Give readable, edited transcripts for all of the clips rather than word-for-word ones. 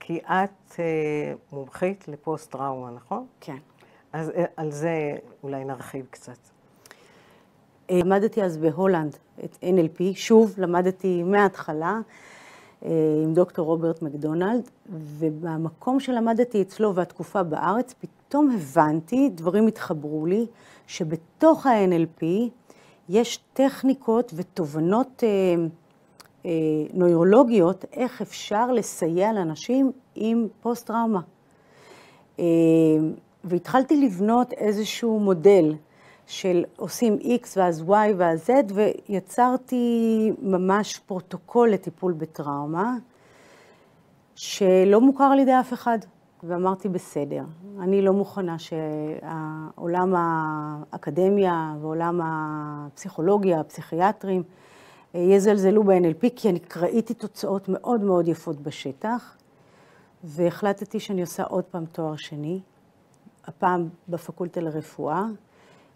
כי את מומחית לפוסט-טראומה, נכון? כן. אז על זה אולי נרחיב קצת. למדתי אז בהולנד את NLP, שוב למדתי מההתחלה עם דוקטור רוברט מקדונלד, ובמקום שלמדתי אצלו והתקופה בארץ, פתאום הבנתי, דברים התחברו לי, שבתוך ה-NLP יש טכניקות ותובנות נוירולוגיות, איך אפשר לסייע לאנשים עם פוסט-טראומה. והתחלתי לבנות איזשהו מודל של עושים X ואז Y ואז Z, ויצרתי ממש פרוטוקול לטיפול בטראומה, שלא מוכר על ידי אף אחד. ואמרתי, בסדר, אני לא מוכנה שהעולם האקדמיה ועולם הפסיכולוגיה, הפסיכיאטרים, יזלזלו ב-NLP, כי אני ראיתי תוצאות מאוד מאוד יפות בשטח, והחלטתי שאני עושה עוד פעם תואר שני, הפעם בפקולטה לרפואה,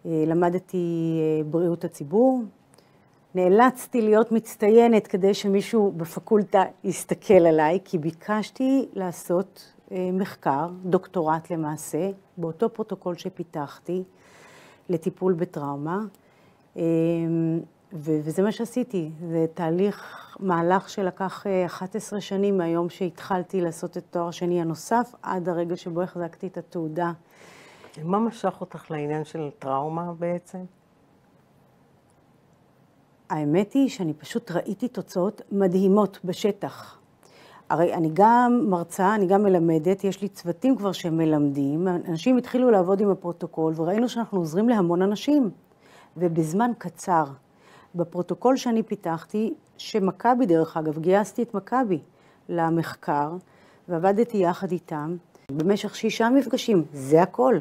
למדתי בריאות הציבור, נאלצתי להיות מצטיינת כדי שמישהו בפקולטה יסתכל עליי, כי ביקשתי לעשות מחקר, דוקטורט למעשה, באותו פרוטוקול שפיתחתי לטיפול בטראומה, וזה מה שעשיתי. זה מהלך שלקח 11 שנים מהיום שהתחלתי לעשות את תואר שני הנוסף, עד הרגע שבו החזקתי את התעודה. מה משך אותך לעניין של טראומה בעצם? האמת היא שאני פשוט ראיתי תוצאות מדהימות בשטח. הרי אני גם מרצה, אני גם מלמדת, יש לי צוותים כבר שמלמדים, אנשים התחילו לעבוד עם הפרוטוקול, וראינו שאנחנו עוזרים להמון אנשים, ובזמן קצר. בפרוטוקול שאני פיתחתי, שמכבי דרך אגב, גייסתי את מכבי למחקר, ועבדתי יחד איתם, במשך 6 מפגשים, זה הכל.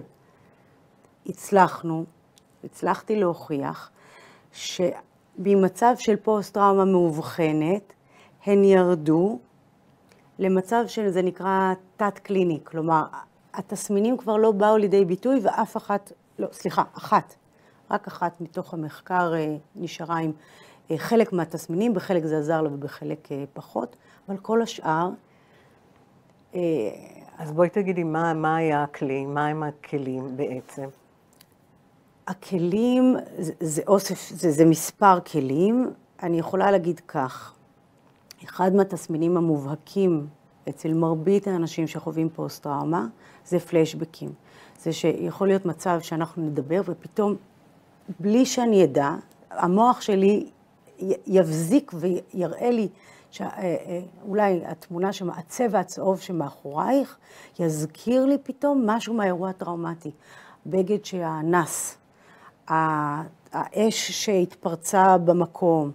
הצלחתי להוכיח, שבמצב של פוסט-טראומה מאובחנת, הן ירדו למצב של זה נקרא תת-קליני, כלומר, התסמינים כבר לא באו לידי ביטוי, ואף אחת, לא, סליחה, רק אחת מתוך המחקר נשארה עם חלק מהתסמינים, בחלק זה עזר לה ובחלק פחות, אבל כל השאר... אז בואי תגידי, מה היה הכלי? מה הם הכלים בעצם? הכלים, זה אוסף, זה מספר כלים. אני יכולה להגיד כך, אחד מהתסמינים המובהקים אצל מרבית האנשים שחווים פוסט-טראומה, זה פלשבקים. זה שיכול להיות מצב שאנחנו נדבר ופתאום, בלי שאני אדע, המוח שלי יבזיק ויראה לי שאולי התמונה, הצבע הצהוב שמאחורייך, יזכיר לי פתאום משהו מהאירוע הטראומטי. בגד שהנס, האש שהתפרצה במקום,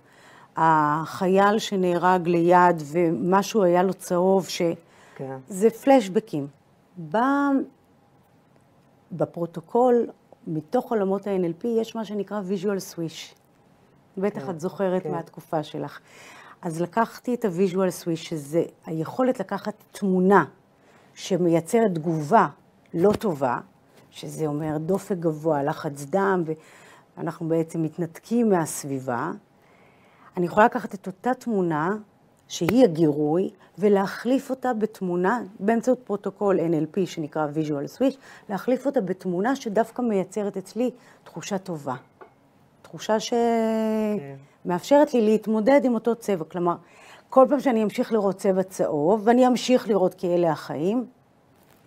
החייל שנהרג ליד ומשהו היה לו צהוב, זה פלשבקים. בפרוטוקול, מתוך עולמות ה-NLP, יש מה שנקרא visual switch. בטח את זוכרת מהתקופה שלך. אז לקחתי את ה-visual switch, שזה היכולת לקחת תמונה שמייצרת תגובה לא טובה, שזה אומר דופק גבוה, לחץ דם, ואנחנו בעצם מתנתקים מהסביבה. אני יכולה לקחת את אותה תמונה, שהיא הגירוי, ולהחליף אותה בתמונה, באמצעות פרוטוקול NLP שנקרא visual switch, להחליף אותה בתמונה שדווקא מייצרת אצלי תחושה טובה. תחושה שמאפשרת לי להתמודד עם אותו צבע. כלומר, כל פעם שאני אמשיך לראות צבע צהוב, ואני אמשיך לראות כי אלה החיים,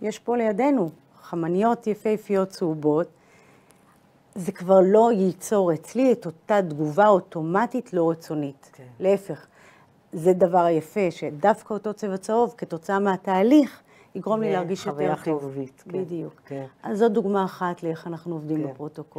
יש פה לידינו חמניות יפהפיות צהובות, זה כבר לא ייצור אצלי את אותה תגובה אוטומטית לא רצונית. כן. להפך, זה דבר היפה, שדווקא אותו צבע צהוב, כתוצאה מהתהליך, יגרום לי להרגיש יותר טוב. חוויה חיובית. בדיוק. כן. אז זו דוגמה אחת לאיך אנחנו עובדים בפרוטוקול.